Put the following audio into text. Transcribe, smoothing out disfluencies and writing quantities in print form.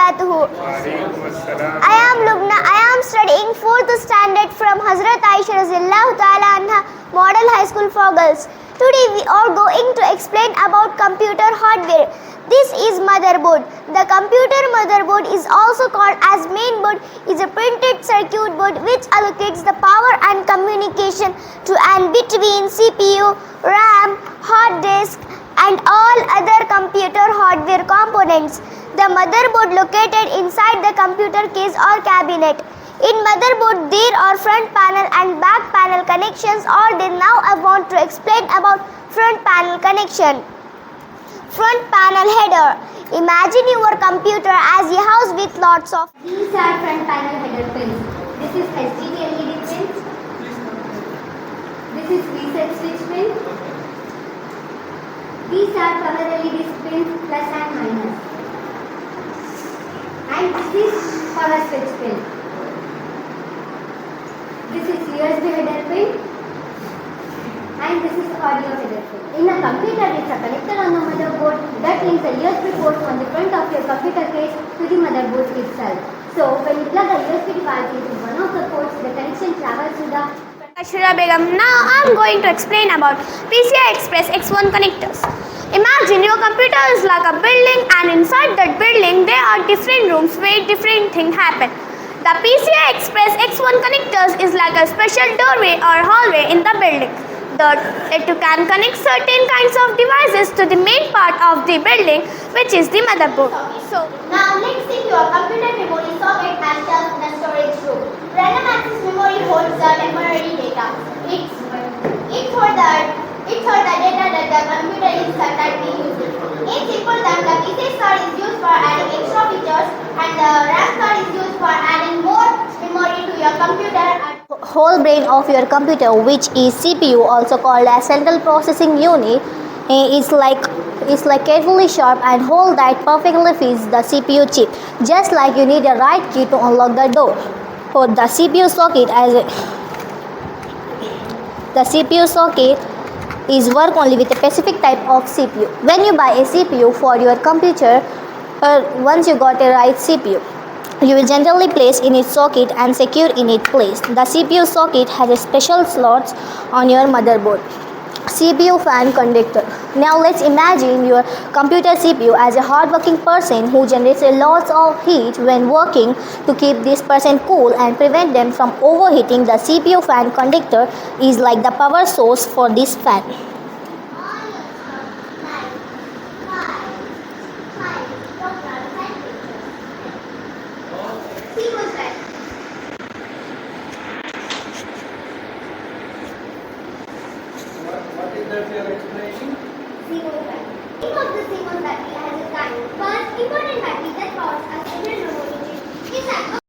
barakatuhu. I am Lubna. I am studying 4th standard from Hazrat Ayesha-E-Learning Model High School for Girls. Today we are going to explain about computer hardware. This is motherboard. The computer motherboard is also called as mainboard. Is a printed circuit board which allocates the power and communication to and between CPU, RAM, hard disk and all other computer hardware components. The motherboard located inside the computer case or cabinet. In motherboard there are front panel and back panel connections. Now I want to explain about front panel connection. Front panel header. Imagine your computer as a house with lots of. These are front panel header pins. This is HDD LED pin. This is reset switch pin. These are power LED pins plus and minus. And this is power switch pin. This is USB header pin. And this is audio header pin. In a computer, there is a connector on the motherboard that links the USB port on the front of your computer case to the motherboard itself. So, when you plug a USB device into one of the ports, the connection travels to the Ashura Begum. Now I am going to explain about PCI Express X1 connectors. Imagine your computer is like a building, and inside that building there are different rooms where different things happen. The PCI Express X1 connectors is like a special doorway or hallway in the building. It can connect certain kinds of devices to the main part of the building, which is the motherboard. So, now let's see your computer memory socket and the storage room. Random access memory holds the temporary data. It's for the data that the computer is currently using. In simple terms, the PCI card is used for adding extra features and the RAM card is used for adding more memory to your computer. Whole brain of your computer, which is CPU, also called as central processing unit, is like carefully sharp and hole that perfectly fits the CPU chip, just like you need a right key to unlock the door. For the CPU socket is work only with a specific type of CPU. When you buy a CPU for your computer, once you got a right CPU, you will generally place in its socket and secure in its place. The CPU socket has a special slots on your motherboard. CPU fan conductor. Now let's imagine your computer CPU as a hardworking person who generates a lot of heat when working. To keep this person cool and prevent them from overheating, the CPU fan conductor is like the power source for this fan. What is that you are explaining? CMOS battery. Think of the CMOS battery as a tiny but important battery that powers a several remote engine.